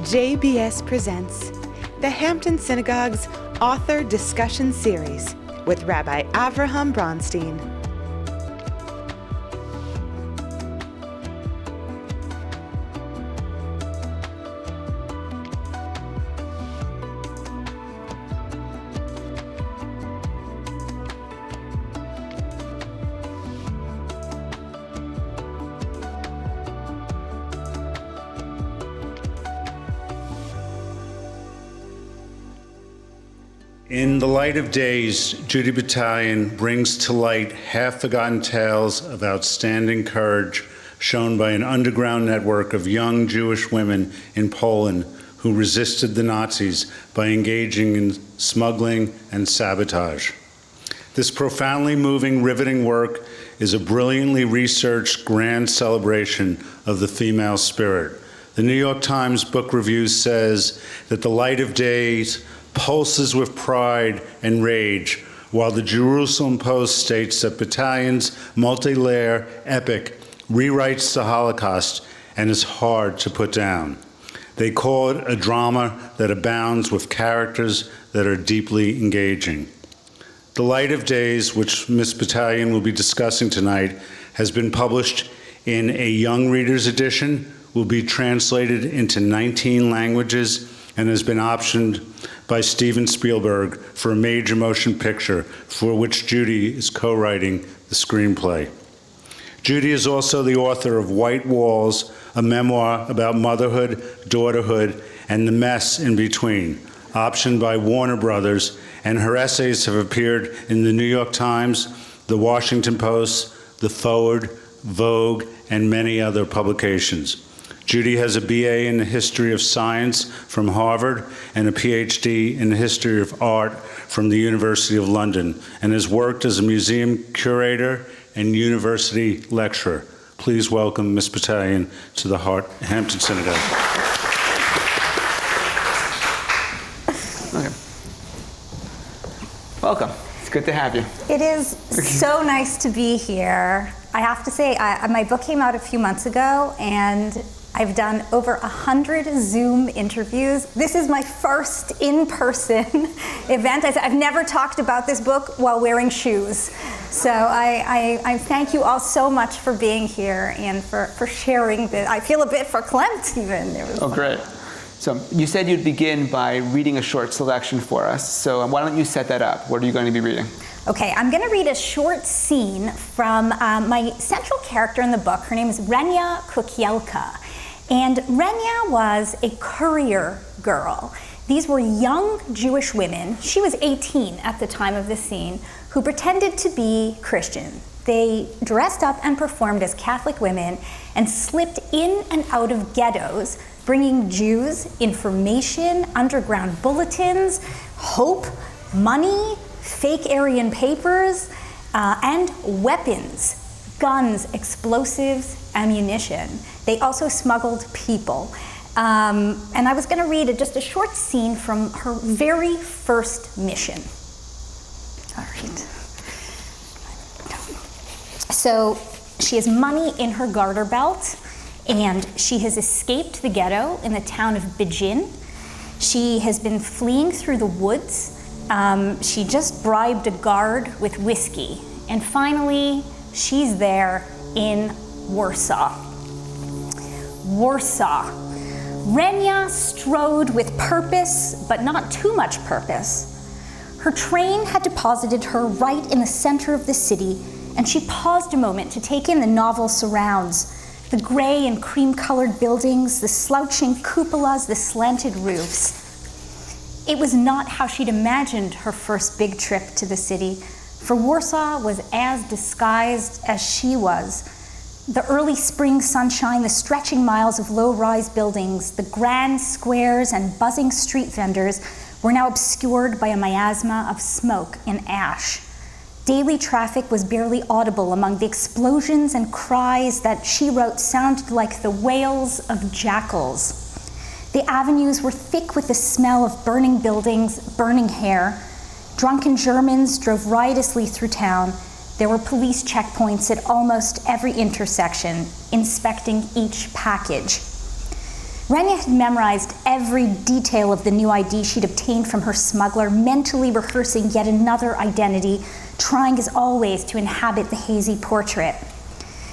JBS presents the Hampton Synagogue's Author Discussion Series with Rabbi Avraham Bronstein. In The Light of Days, Judy Batalion brings to light half-forgotten tales of outstanding courage shown by an underground network of young Jewish women in Poland who resisted the Nazis by engaging in smuggling and sabotage. This profoundly moving, riveting work is a brilliantly researched grand celebration of the female spirit. The New York Times Book Review says that The Light of Days pulses with pride and rage, while the Jerusalem Post states that Batalion's multi-layer epic rewrites the Holocaust and is hard to put down. They call it a drama that abounds with characters that are deeply engaging. The Light of Days, which Ms. Batalion will be discussing tonight, has been published in a young reader's edition, will be translated into 19 languages, and has been optioned by Steven Spielberg for a major motion picture for which Judy is co-writing the screenplay. Judy is also the author of White Walls, a memoir about motherhood, daughterhood, and the mess in between, optioned by Warner Brothers, and her essays have appeared in the New York Times, the Washington Post, the Forward, Vogue, and many other publications. Judy has a BA in the history of science from Harvard and a PhD in the history of art from the University of London, and has worked as a museum curator and university lecturer. Please welcome Ms. Batalion to the Hampton Synagogue. Okay. Welcome. It's good to have you. It is so nice to be here. I have to say, my book came out a few months ago, and I've done over 100 Zoom interviews. This is my first in-person event. I've never talked about this book while wearing shoes. So I thank you all so much for being here and for sharing this. I feel a bit verklempt even. Oh, great. So you said you'd begin by reading a short selection for us. So why don't you set that up? What are you going to be reading? Okay, I'm going to read a short scene from my central character in the book. Her name is Renia Kukielka. And Renia was a courier girl. These were young Jewish women, she was 18 at the time of the scene, who pretended to be Christian. They dressed up and performed as Catholic women and slipped in and out of ghettos, bringing Jews information, underground bulletins, hope, money, fake Aryan papers, and weapons, guns, explosives, ammunition. They also smuggled people. And I was going to read just a short scene from her very first mission. All right. So she has money in her garter belt, and she has escaped the ghetto in the town of Bijin. She has been fleeing through the woods. She just bribed a guard with whiskey. And finally, she's there in Warsaw. Warsaw. Renia strode with purpose, but not too much purpose. Her train had deposited her right in the center of the city, and she paused a moment to take in the novel surrounds, the gray and cream-colored buildings, the slouching cupolas, the slanted roofs. It was not how she'd imagined her first big trip to the city, for Warsaw was as disguised as she was. The early spring sunshine, the stretching miles of low-rise buildings, the grand squares and buzzing street vendors were now obscured by a miasma of smoke and ash. Daily traffic was barely audible among the explosions and cries that she wrote sounded like the wails of jackals. The avenues were thick with the smell of burning buildings, burning hair. Drunken Germans drove riotously through town. There were police checkpoints at almost every intersection, inspecting each package. Renya had memorized every detail of the new ID she'd obtained from her smuggler, mentally rehearsing yet another identity, trying as always to inhabit the hazy portrait.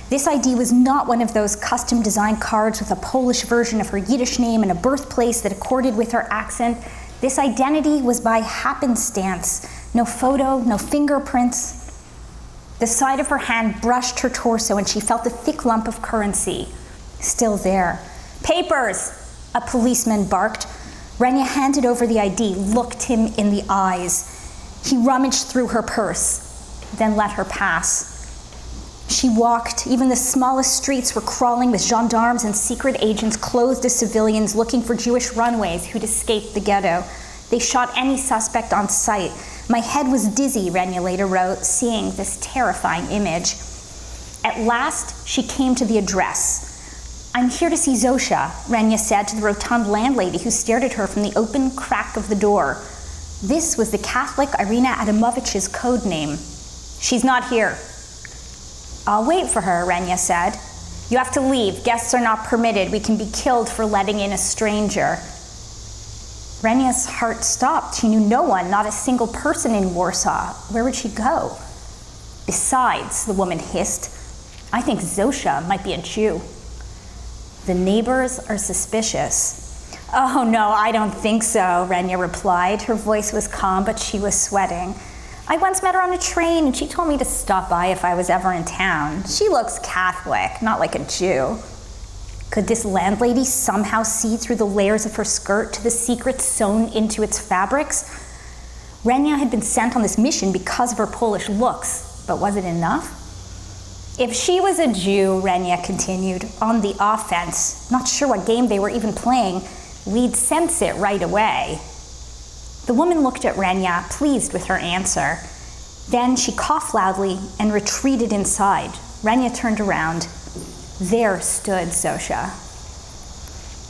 This ID was not one of those custom-designed cards with a Polish version of her Yiddish name and a birthplace that accorded with her accent. This identity was by happenstance. No photo, no fingerprints. The side of her hand brushed her torso and she felt a thick lump of currency still there. "Papers," a policeman barked. Renya handed over the ID, looked him in the eyes. He rummaged through her purse, then let her pass. She walked. Even the smallest streets were crawling with gendarmes and secret agents clothed as civilians looking for Jewish runaways who'd escaped the ghetto. They shot any suspect on sight. "My head was dizzy," Renya later wrote, seeing this terrifying image. At last, she came to the address. "I'm here to see Zosha," Renya said to the rotund landlady who stared at her from the open crack of the door. This was the Catholic Irina Adamovich's code name. "She's not here." "I'll wait for her," Renya said. "You have to leave. Guests are not permitted. We can be killed for letting in a stranger." Renya's heart stopped. She knew no one, not a single person in Warsaw. Where would she go? "Besides," the woman hissed, "I think Zosha might be a Jew." "The neighbors are suspicious." "Oh no, I don't think so," Renya replied. Her voice was calm, but she was sweating. "I once met her on a train and she told me to stop by if I was ever in town. She looks Catholic, not like a Jew." Could this landlady somehow see through the layers of her skirt to the secrets sewn into its fabrics? Renya had been sent on this mission because of her Polish looks, but was it enough? "If she was a Jew," Renya continued, "on the offense, not sure what game they were even playing, we'd sense it right away." The woman looked at Renya, pleased with her answer. Then she coughed loudly and retreated inside. Renya turned around. There stood Zosha.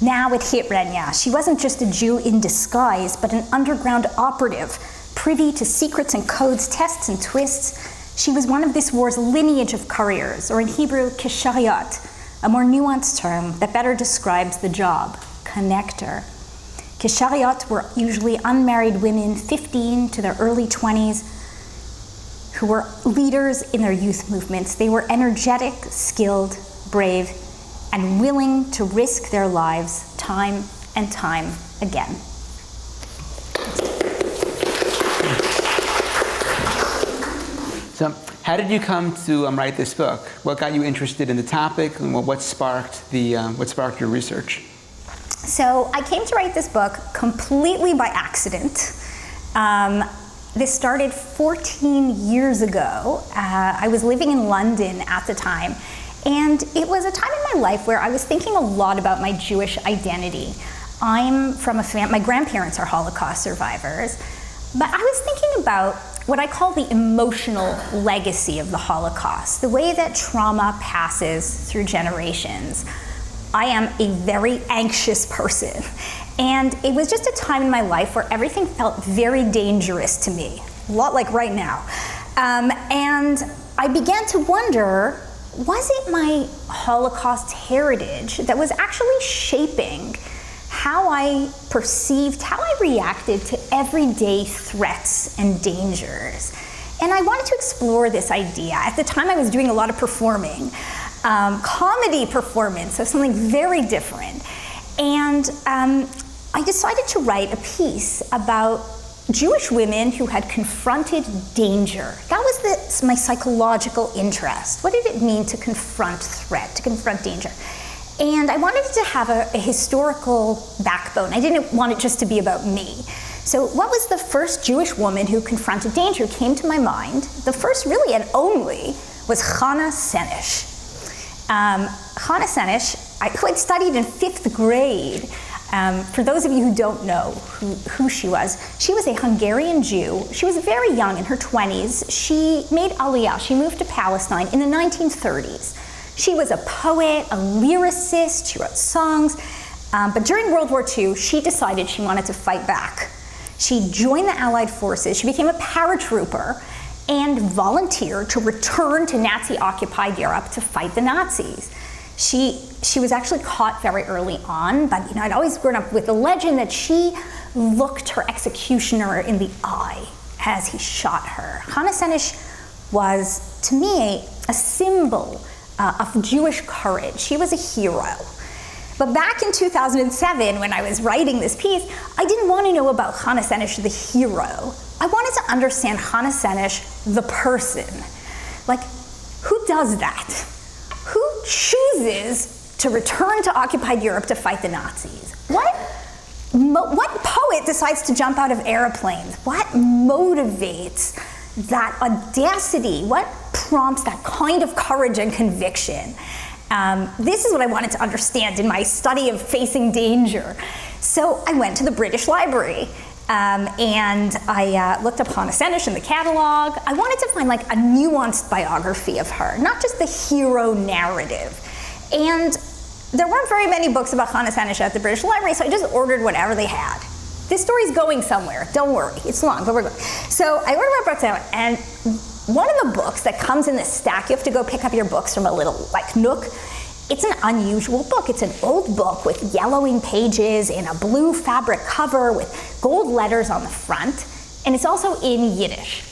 Now it hit Renya. She wasn't just a Jew in disguise, but an underground operative, privy to secrets and codes, tests and twists. She was one of this war's lineage of couriers, or in Hebrew, keshariot, a more nuanced term that better describes the job, connector. Keshariot were usually unmarried women, 15 to their early 20s, who were leaders in their youth movements. They were energetic, skilled, brave, and willing to risk their lives time and time again. So, how did you come to write this book? What got you interested in the topic, and what sparked your research? So I came to write this book completely by accident. This started 14 years ago. I was living in London at the time, and it was a time in my life where I was thinking a lot about my Jewish identity. I'm from my grandparents are Holocaust survivors, but I was thinking about what I call the emotional legacy of the Holocaust, the way that trauma passes through generations. I am a very anxious person, and it was just a time in my life where everything felt very dangerous to me, a lot like right now. And I began to wonder, was it my Holocaust heritage that was actually shaping how I perceived, how I reacted to everyday threats and dangers? And I wanted to explore this idea. At the time I was doing a lot of performing, comedy performance of something very different. And I decided to write a piece about Jewish women who had confronted danger. That was my psychological interest. What did it mean to confront threat, to confront danger? And I wanted it to have a historical backbone. I didn't want it just to be about me. So what was the first Jewish woman who confronted danger came to my mind. The first really and only was Hannah Senesh. Hannah Senesh, who I'd studied in 5th grade. For those of you who don't know who she was a Hungarian Jew. She was very young, in her 20s. She made Aliyah. She moved to Palestine in the 1930s. She was a poet, a lyricist. She wrote songs. But during World War II, she decided she wanted to fight back. She joined the Allied forces. She became a paratrooper and volunteered to return to Nazi-occupied Europe to fight the Nazis. She was actually caught very early on, but I'd always grown up with the legend that she looked her executioner in the eye as he shot her. Hannah Senesh was, to me, a symbol of Jewish courage. She was a hero. But back in 2007, when I was writing this piece, I didn't want to know about Hannah Senesh, the hero. I wanted to understand Hannah Senesh, the person. Like, who does that? Who chooses to return to occupied Europe to fight the Nazis? What poet decides to jump out of airplanes? What motivates that audacity? What prompts that kind of courage and conviction? This is what I wanted to understand in my study of facing danger. So I went to the British Library and I looked up Hannah Senesh in the catalog. I wanted to find like a nuanced biography of her, not just the hero narrative. And there weren't very many books about Hannah Senesh at the British Library, so I just ordered whatever they had. This story's going somewhere, don't worry, it's long, but we're going. So I ordered my books out, and one of the books that comes in this stack, you have to go pick up your books from a little like nook. It's an unusual book. It's an old book with yellowing pages and a blue fabric cover with gold letters on the front, and it's also in Yiddish.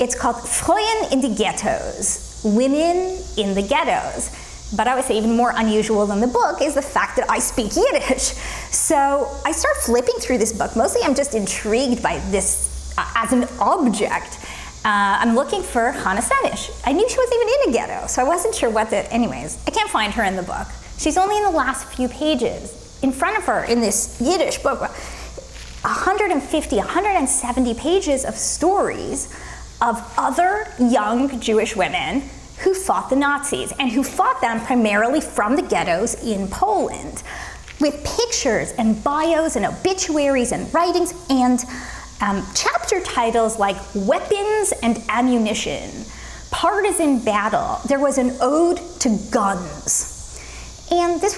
It's called Frauen in die Ghettos, Women in the Ghettos. But I would say even more unusual than the book is the fact that I speak Yiddish. So I start flipping through this book. Mostly I'm just intrigued by this as an object. I'm looking for Hannah Senesh. I knew she wasn't even in a ghetto, so I wasn't sure anyways, I can't find her in the book. She's only in the last few pages. In front of her in this Yiddish book, 170 pages of stories of other young Jewish women who fought the Nazis, and who fought them primarily from the ghettos in Poland, with pictures and bios and obituaries and writings and chapter titles like Weapons and Ammunition, Partisan Battle. There was an ode to guns. And this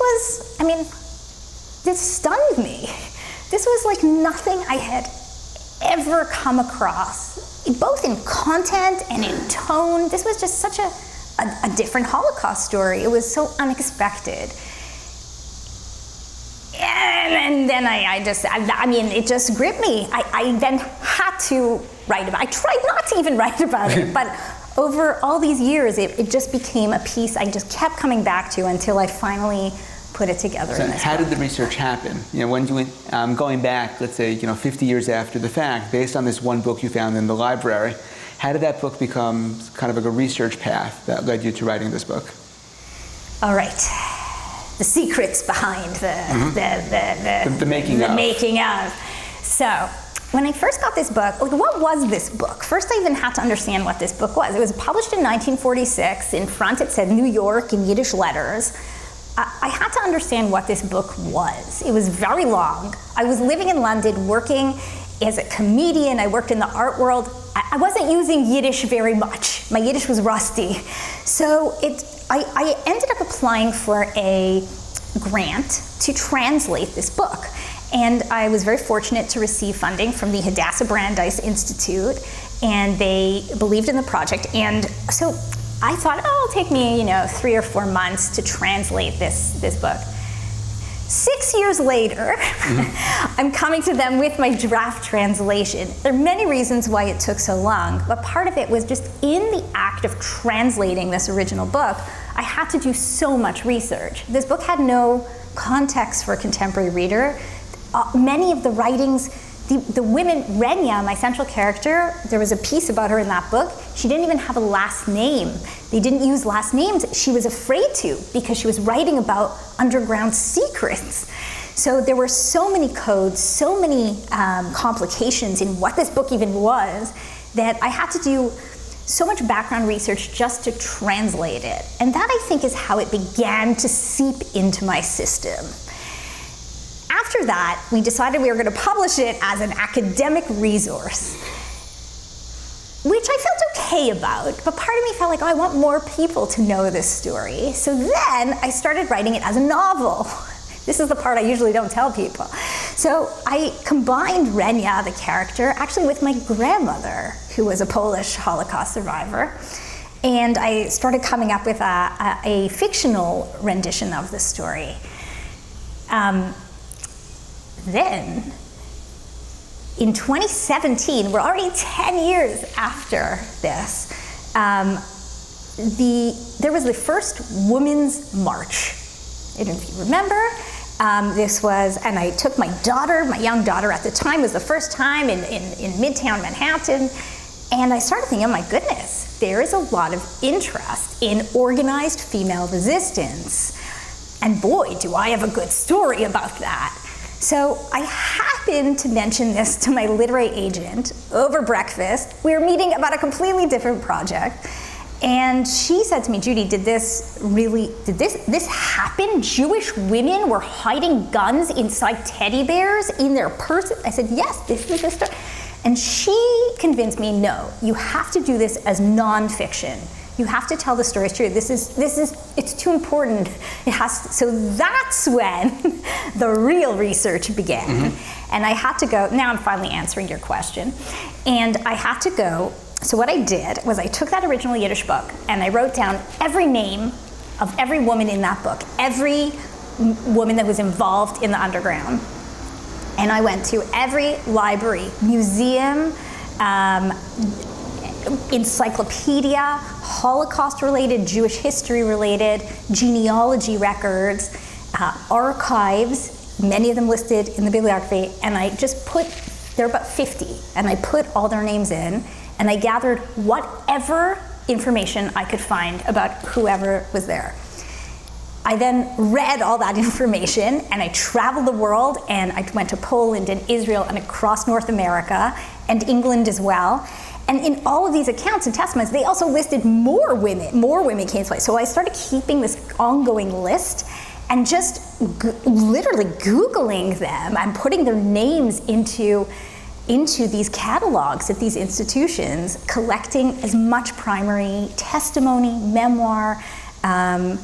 stunned me. This was like nothing I had ever come across, both in content and in tone. This was just such a different Holocaust story. It was so unexpected. And then it just gripped me. I then had to write about it. I tried not to even write about it, but over all these years, it just became a piece I just kept coming back to until I finally put it together in this How book. did the research happen? When you went, going back, let's say, 50 years after the fact, based on this one book you found in the library, how did that book become kind of like a research path that led you to writing this book? All right, the secrets behind the making of. So, when I first got this book, what was this book? First, I even had to understand what this book was. It was published in 1946. In front, it said New York in Yiddish letters. I had to understand what this book was. It was very long. I was living in London, working as a comedian. I worked in the art world. I wasn't using Yiddish very much. My Yiddish was rusty. So I ended up applying for a grant to translate this book. And I was very fortunate to receive funding from the Hadassah Brandeis Institute, and they believed in the project. And so I thought, it'll take me, 3 or 4 months to translate this book. 6 years later, I'm coming to them with my draft translation. There are many reasons why it took so long, but part of it was just in the act of translating this original book, I had to do so much research. This book had no context for a contemporary reader. Many of the writings, the women, Renya, my central character, there was a piece about her in that book. She didn't even have a last name. They didn't use last names. She was afraid to, because she was writing about underground secrets. So there were so many codes, so many complications in what this book even was, that I had to do so much background research just to translate it. And that, I think, is how it began to seep into my system. After that, we decided we were going to publish it as an academic resource, which I felt okay about, but part of me felt like, I want more people to know this story. So then I started writing it as a novel. This is the part I usually don't tell people. So I combined Renya, the character, actually with my grandmother, who was a Polish Holocaust survivor. And I started coming up with a fictional rendition of the story. Then, in 2017, we're already 10 years after this, there was the first Women's March. I don't know if you remember. This was, and I took my daughter, my young daughter at the time, was the first time in Midtown Manhattan, and I started thinking, oh my goodness, there is a lot of interest in organized female resistance. And boy, do I have a good story about that. So I happened to mention this to my literary agent over breakfast. We were meeting about a completely different project. And she said to me, Judy, did this happen? Jewish women were hiding guns inside teddy bears in their purses? I said, yes, this is the story. And she convinced me, no, you have to do this as nonfiction. You have to tell the story as true. It's too important. So that's when the real research began. And I had to go, now I'm finally answering your question. And I had to go, so what I did was I took that original Yiddish book and I wrote down every name of every woman in that book, every woman that was involved in the underground. And I went to every library, museum, encyclopedia, Holocaust-related, Jewish history-related, genealogy records, archives, many of them listed in the bibliography, and I just put, there were about 50, and I put all their names in, and I gathered whatever information I could find about whoever was there. I then read all that information, and I traveled the world, and I went to Poland and Israel and across North America and England as well. And in all of these accounts and testimonies, they also listed more women came to play. So I started keeping this ongoing list and just literally Googling them and putting their names into these catalogs at these institutions, collecting as much primary testimony, memoir, and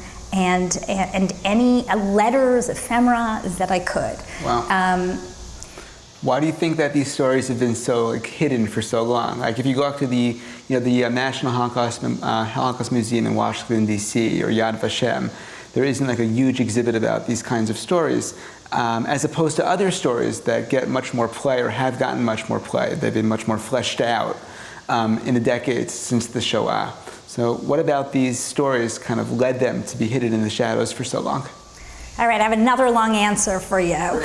any letters, ephemera that I could. Wow. Why do you think that these stories have been so hidden for so long? Like if you go up to the National Holocaust Museum in Washington D.C. or Yad Vashem, there isn't like a huge exhibit about these kinds of stories, as opposed to other stories that get much more play or have gotten much more play. They've been much more fleshed out in the decades since the Shoah. So what about these stories kind of led them to be hidden in the shadows for so long? All right, I have another long answer for you.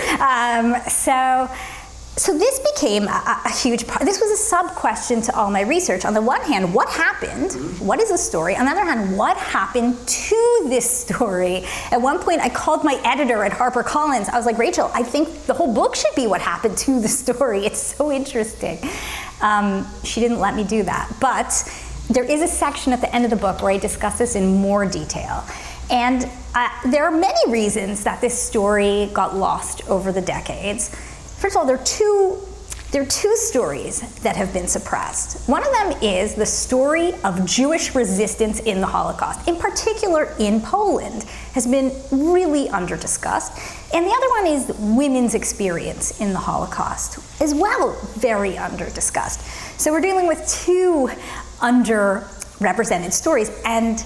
So this became a huge part. This was a sub-question to all my research. On the one hand, what happened? What is the story? On the other hand, what happened to this story? At one point, I called my editor at HarperCollins. I was like, Rachel, I think the whole book should be what happened to the story. It's so interesting. She didn't let me do that. But there is a section at the end of the book where I discuss this in more detail. And there are many reasons that this story got lost over the decades. First of all, there are two stories that have been suppressed. One of them is the story of Jewish resistance in the Holocaust, in particular in Poland, has been really under-discussed. And the other one is women's experience in the Holocaust, as well, very under-discussed. So we're dealing with two underrepresented stories, and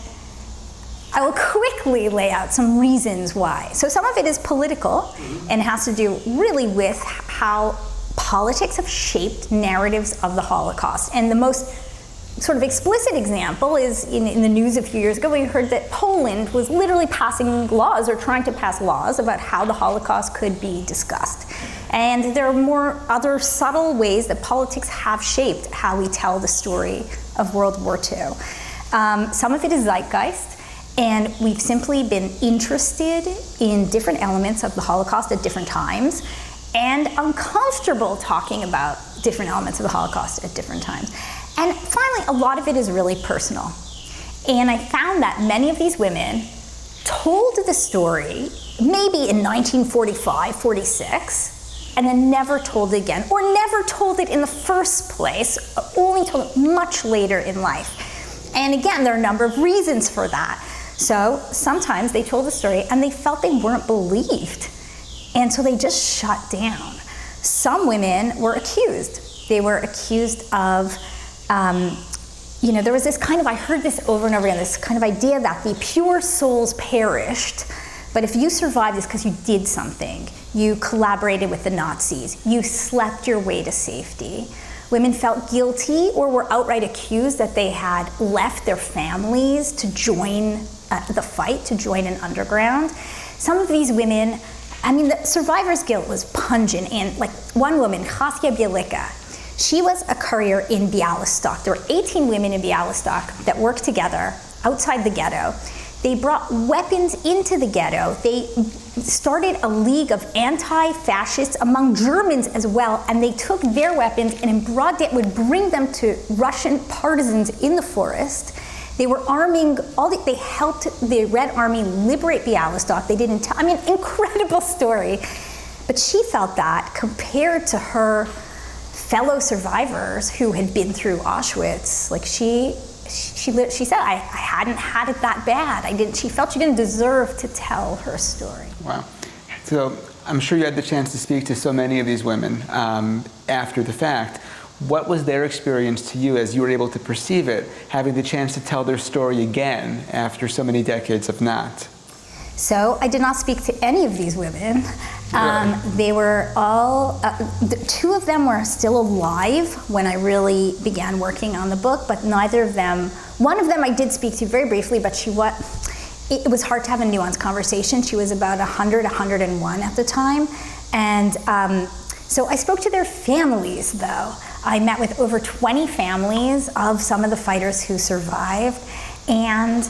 I will quickly lay out some reasons why. So some of it is political and has to do really with how politics have shaped narratives of the Holocaust. And the most sort of explicit example is in the news a few years ago, we heard that Poland was literally passing laws or trying to pass laws about how the Holocaust could be discussed. And there are more other subtle ways that politics have shaped how we tell the story of World War II. Some of it is zeitgeist. And we've simply been interested in different elements of the Holocaust at different times and uncomfortable talking about different elements of the Holocaust at different times. And finally, a lot of it is really personal. And I found that many of these women told the story maybe in 1945, 46, and then never told it again, or never told it in the first place, only told it much later in life. And again, there are a number of reasons for that. So sometimes they told the story and they felt they weren't believed. And so they just shut down. Some women were accused. They were accused of there was this kind of, I heard this over and over again, this kind of idea that the pure souls perished, but if you survived, it's because you did something. You collaborated with the Nazis. You slept your way to safety. Women felt guilty or were outright accused that they had left their families to join the fight, to join an underground. Some of these women, the survivor's guilt was pungent. And like one woman, Chasya Bielika, she was a courier in Bialystok. There were 18 women in Bialystok that worked together outside the ghetto. They brought weapons into the ghetto. They started a league of anti-fascists among Germans as well, and they took their weapons and in broad day would bring them to Russian partisans in the forest. They were arming they helped the Red Army liberate Bialystok. They didn't incredible story. But she felt that compared to her fellow survivors who had been through Auschwitz, like she said, I hadn't had it that bad. She felt she didn't deserve to tell her story. Wow. So I'm sure you had the chance to speak to so many of these women after the fact. What was their experience to you as you were able to perceive it, having the chance to tell their story again after so many decades of not? So I did not speak to any of these women. They were all, two of them were still alive when I really began working on the book, but neither of them, one of them I did speak to very briefly, but it was hard to have a nuanced conversation. She was about 100, 101 at the time. And so I spoke to their families though. I met with over 20 families of some of the fighters who survived, and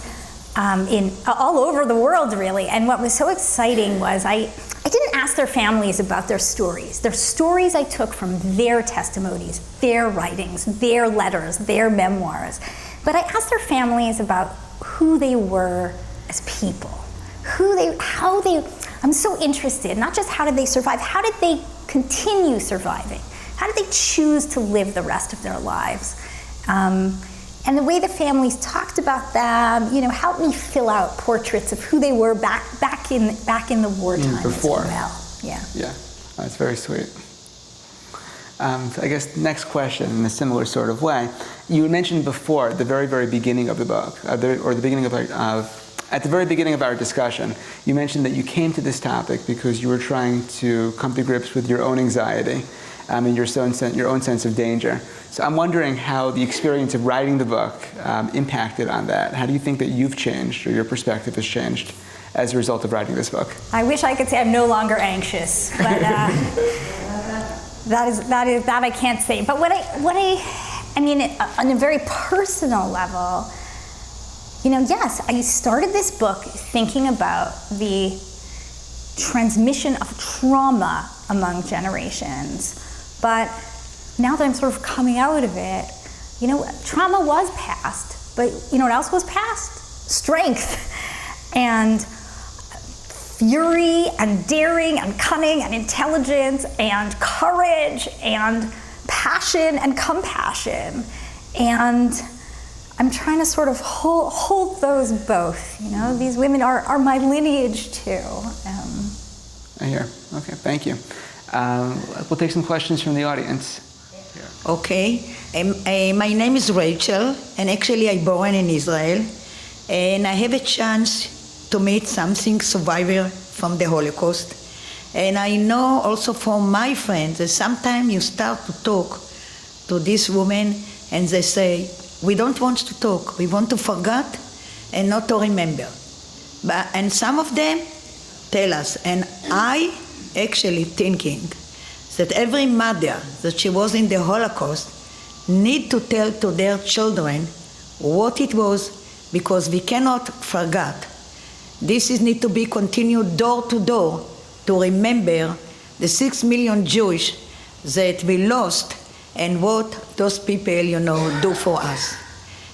in all over the world really. And what was so exciting was I didn't ask their families about their stories. Their stories I took from their testimonies, their writings, their letters, their memoirs. But I asked their families about who they were as people, I'm so interested, not just how did they survive, how did they continue surviving? How did they choose to live the rest of their lives? And the way the families talked about them, helped me fill out portraits of who they were back in the wartime before. as well. Yeah. Yeah, that's very sweet. So I guess next question in a similar sort of way. You mentioned before at the very, very beginning of the book, at the very beginning of our discussion, you mentioned that you came to this topic because you were trying to come to grips with your own anxiety and your own sense of danger. So I'm wondering how the experience of writing the book impacted on that. How do you think that you've changed or your perspective has changed as a result of writing this book? I wish I could say I'm no longer anxious, but that I can't say. But on a very personal level, yes, I started this book thinking about the transmission of trauma among generations. But now that I'm sort of coming out of it, trauma was past. But what else was past? Strength and fury and daring and cunning and intelligence and courage and passion and compassion. And I'm trying to sort of hold those both. These women are my lineage too. I hear. Okay, thank you. We'll take some questions from the audience. Okay. My name is Rachel, and actually I born in Israel, and I have a chance to meet something survivor from the Holocaust. And I know also from my friends that sometimes you start to talk to this woman and they say, we don't want to talk, we want to forget and not to remember. And some of them tell us, and I actually thinking that every mother that she was in the Holocaust need to tell to their children what it was, because we cannot forget. This need to be continued door to door to remember the 6 million Jewish that we lost and what those people, do for us.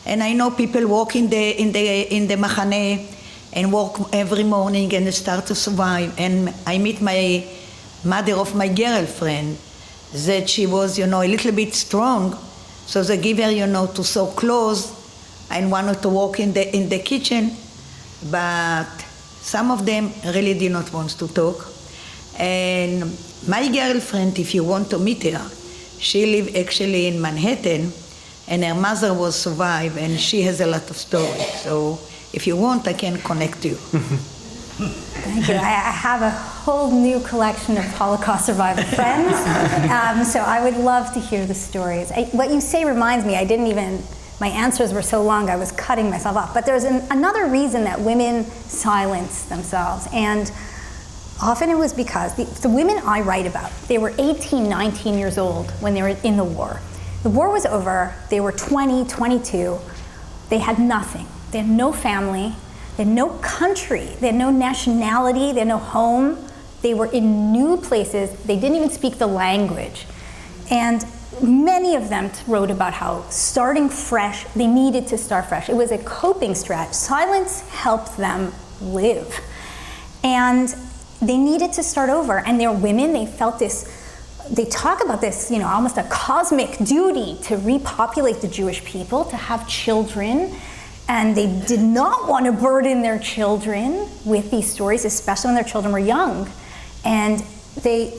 And I know people walk in the Machane and walk every morning and start to survive. And I meet my mother of my girlfriend, that she was, a little bit strong, so they give her, to sew clothes and wanted to walk in the kitchen, but some of them really did not want to talk. And my girlfriend, if you want to meet her, she lives actually in Manhattan, and her mother was survived, and she has a lot of stories. So if you want, I can connect you. Thank you. I have a whole new collection of Holocaust survivor friends, so I would love to hear the stories. What you say reminds me, my answers were so long I was cutting myself off. But there's another reason that women silence themselves, and often it was because the women I write about, they were 18, 19 years old when they were in the war. The war was over, they were 20, 22, they had nothing. They had no family, they had no country, they had no nationality, they had no home. They were in new places, they didn't even speak the language. And many of them wrote about how starting fresh, they needed to start fresh. It was a coping strategy. Silence helped them live. And they needed to start over. And they're women, they felt this, they talk about this, almost a cosmic duty to repopulate the Jewish people, to have children. And they did not want to burden their children with these stories, especially when their children were young. And I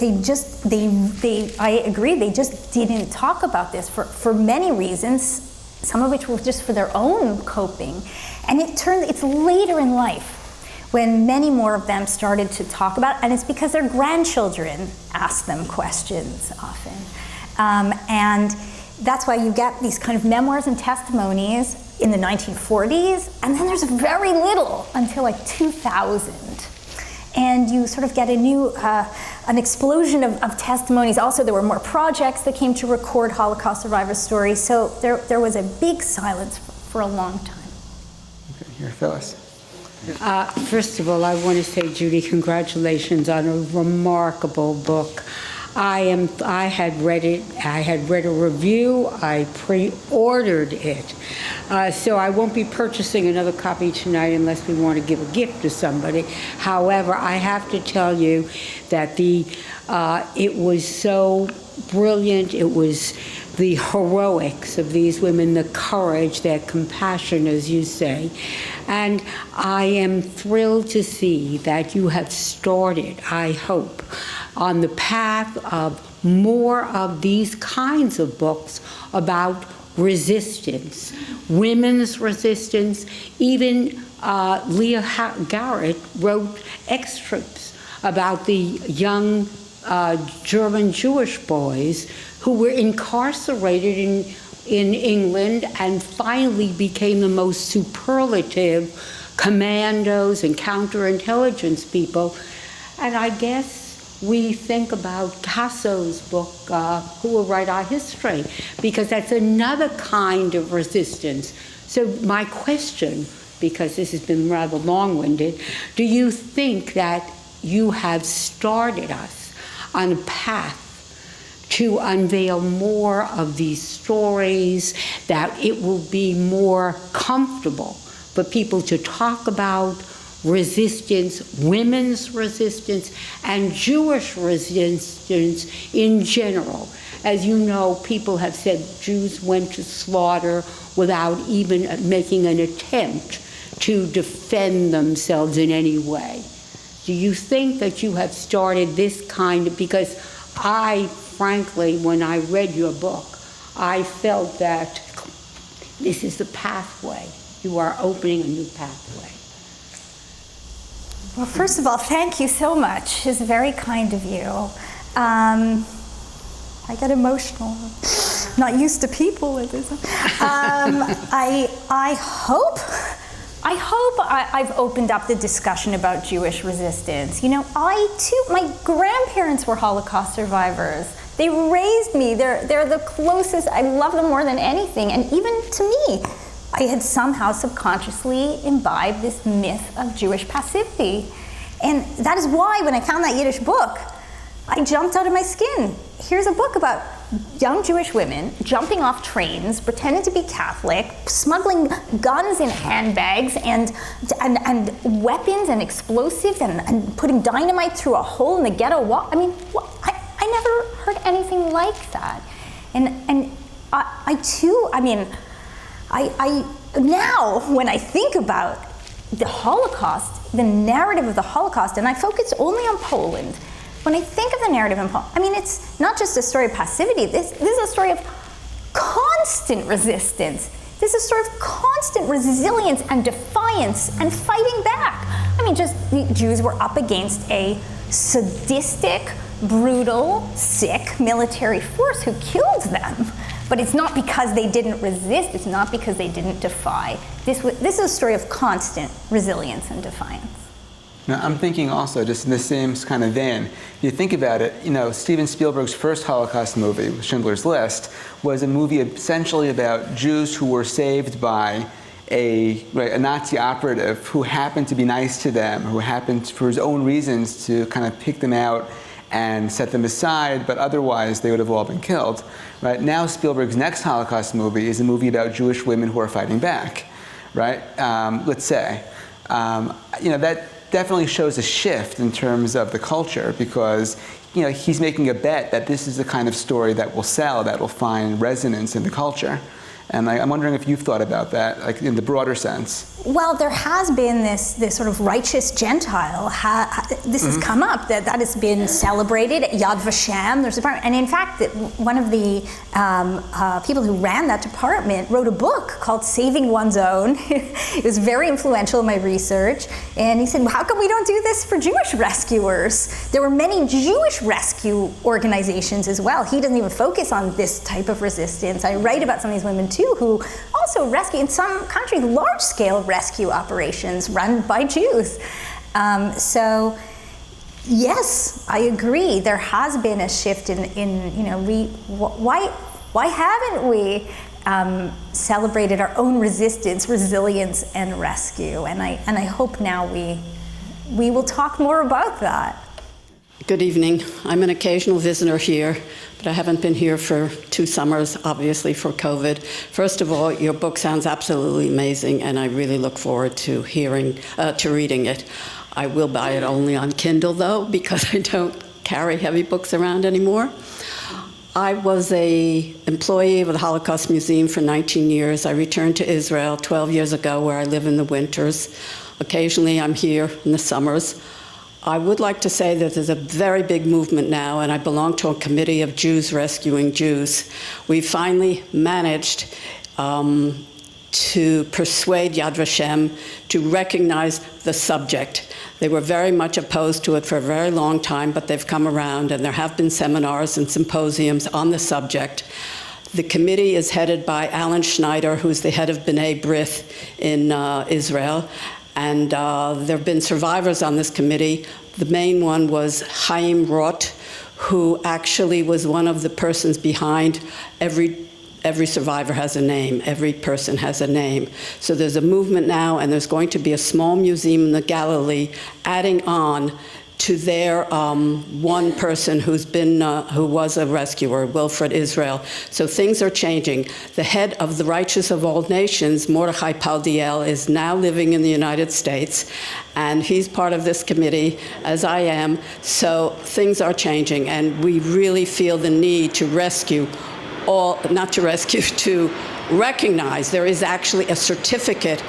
agree, they just didn't talk about this for many reasons, some of which were just for their own coping. And it's later in life when many more of them started to talk about it, and it's because their grandchildren asked them questions often. And that's why you get these kind of memoirs and testimonies in the 1940s, and then there's very little until like 2000. And you sort of get an explosion of testimonies. Also, there were more projects that came to record Holocaust survivor stories, so there was a big silence for a long time. Okay, here, Phyllis. First of all, I want to say, Judy, congratulations on a remarkable book. I had read it, I had read a review, I pre-ordered it. So I won't be purchasing another copy tonight unless we want to give a gift to somebody. However, I have to tell you that it was so brilliant. It was the heroics of these women, the courage, their compassion, as you say. And I am thrilled to see that you have started, I hope, on the path of more of these kinds of books about resistance, women's resistance. Even Leah Garrett wrote excerpts about the young German Jewish boys who were incarcerated in England and finally became the most superlative commandos and counterintelligence people. And I guess we think about Tasso's book, Who Will Write Our History, because that's another kind of resistance. So my question, because this has been rather long-winded, do you think that you have started us on a path to unveil more of these stories, that it will be more comfortable for people to talk about resistance, women's resistance, and Jewish resistance in general? As you know, people have said Jews went to slaughter without even making an attempt to defend themselves in any way. Do you think that you have started this kind of, because I, frankly, when I read your book, I felt that this is the pathway. You are opening a new pathway. Well, first of all, thank you so much. It's very kind of you. I get emotional. I'm not used to people like this. I hope I've opened up the discussion about Jewish resistance. I too, my grandparents were Holocaust survivors. They raised me. They're the closest. I love them more than anything. And even to me, I had somehow subconsciously imbibed this myth of Jewish passivity. And that is why when I found that Yiddish book, I jumped out of my skin. Here's a book about young Jewish women jumping off trains, pretending to be Catholic, smuggling guns in handbags and weapons and explosives and putting dynamite through a hole in the ghetto wall. I mean, I never heard anything like that. And I now, when I think about the Holocaust, the narrative of the Holocaust, and I focus only on Poland, when I think of the narrative in Poland, I mean, it's not just a story of passivity, this is a story of constant resistance. This is sort of constant resilience and defiance and fighting back. I mean, just the Jews were up against a sadistic, brutal, sick military force who killed them. But it's not because they didn't resist, it's not because they didn't defy. This is a story of constant resilience and defiance. Now, I'm thinking also, just in the same kind of vein, if you think about it, Steven Spielberg's first Holocaust movie, Schindler's List, was a movie essentially about Jews who were saved by a Nazi operative who happened to be nice to them, who happened, for his own reasons, to kind of pick them out and set them aside, but otherwise they would have all been killed. Right? Now Spielberg's next Holocaust movie is a movie about Jewish women who are fighting back. Right? Let's say. That definitely shows a shift in terms of the culture, because he's making a bet that this is the kind of story that will sell, that will find resonance in the culture. And I'm wondering if you've thought about that, like in the broader sense. Well, there has been this sort of righteous Gentile. This has come up, that has been celebrated at Yad Vashem. There's a department, and in fact, one of the people who ran that department wrote a book called Saving One's Own. It was very influential in my research. And he said, well, how come we don't do this for Jewish rescuers? There were many Jewish rescue organizations as well. He doesn't even focus on this type of resistance. I write about some of these women too, who also rescue, in some countries, large-scale rescue operations run by Jews. So, yes, I agree. There has been a shift why haven't we celebrated our own resistance, resilience, and rescue? And I hope now we will talk more about that. Good evening. I'm an occasional visitor here, but I haven't been here for 2 summers, obviously, for COVID. First of all, your book sounds absolutely amazing, and I really look forward to reading it. I will buy it only on Kindle, though, because I don't carry heavy books around anymore. I was an employee of the Holocaust Museum for 19 years. I returned to Israel 12 years ago, where I live in the winters. Occasionally, I'm here in the summers. I would like to say that there's a very big movement now, and I belong to a committee of Jews rescuing Jews. We finally managed to persuade Yad Vashem to recognize the subject. They were very much opposed to it for a very long time, but they've come around, and there have been seminars and symposiums on the subject. The committee is headed by Alan Schneider, who's the head of B'nai B'rith in Israel. And there have been survivors on this committee. The main one was Chaim Roth, who actually was one of the persons behind every survivor has a name. Every person has a name. So there's a movement now, and there's going to be a small museum in the Galilee adding on to their one person who was a rescuer, Wilfred Israel. So things are changing. The head of the Righteous of All Nations, Mordechai Paldiel, is now living in the United States, and he's part of this committee, as I am. So things are changing, and we really feel the need to to recognize. There is actually a certificate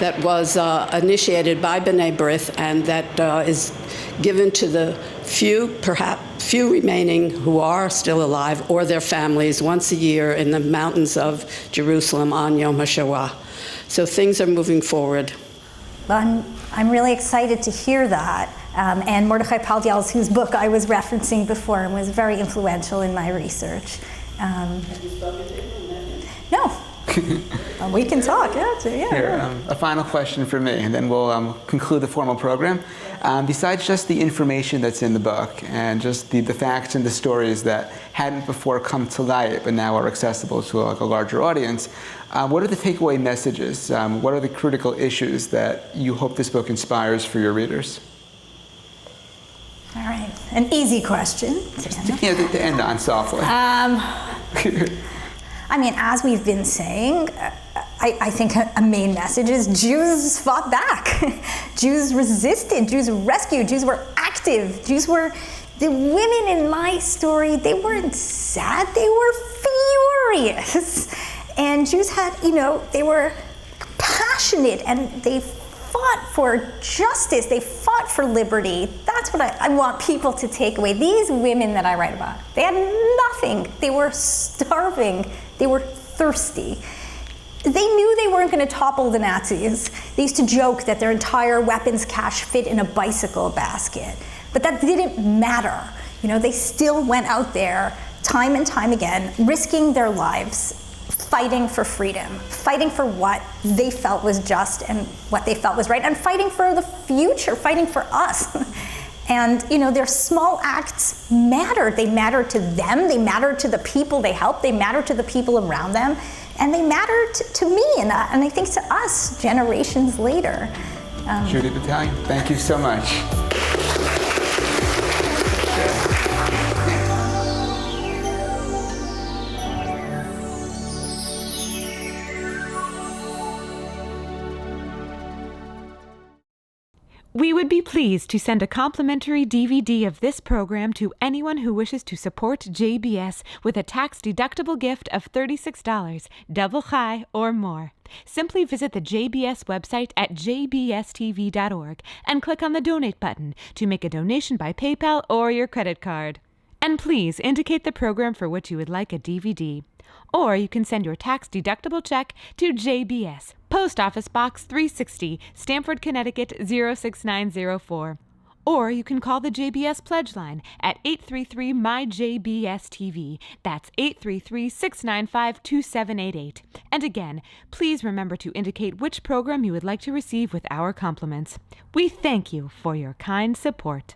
that was initiated by B'nai B'rith, and that is given to the few remaining who are still alive, or their families, once a year in the mountains of Jerusalem on Yom HaShoah. So things are moving forward. I'm really excited to hear that. And Mordechai Paldiel, whose book I was referencing before, and was very influential in my research. Have you spoken to him? No. We can talk, yeah. Here, a final question for me, and then we'll conclude the formal program. Besides just the information that's in the book, and just the facts and the stories that hadn't before come to light, but now are accessible to a larger audience, what are the takeaway messages? What are the critical issues that you hope this book inspires for your readers? All right, an easy question. To end on softly. I mean, as we've been saying, I think a main message is Jews fought back. Jews resisted, Jews rescued, Jews were active, the women in my story, they weren't sad, they were furious. And Jews had, they were passionate, and they fought for justice, they fought for liberty. That's what I want people to take away. These women that I write about, they had nothing. They were starving. They were thirsty. They knew they weren't going to topple the Nazis. They used to joke that their entire weapons cache fit in a bicycle basket. But that didn't matter. They still went out there time and time again, risking their lives, fighting for freedom, fighting for what they felt was just and what they felt was right, and fighting for the future, fighting for us. And their small acts mattered. They mattered to them, they mattered to the people they helped, they mattered to the people around them, and they mattered to me and I think to us generations later. Judy Batalion, thank you so much. We would be pleased to send a complimentary DVD of this program to anyone who wishes to support JBS with a tax-deductible gift of $36, double chai or more. Simply visit the JBS website at jbstv.org and click on the Donate button to make a donation by PayPal or your credit card. And please indicate the program for which you would like a DVD. Or you can send your tax-deductible check to JBS, Post Office Box 360, Stamford, Connecticut 06904. Or you can call the JBS Pledge Line at 833-MY-JBS-TV. That's 833-695-2788. And again, please remember to indicate which program you would like to receive with our compliments. We thank you for your kind support.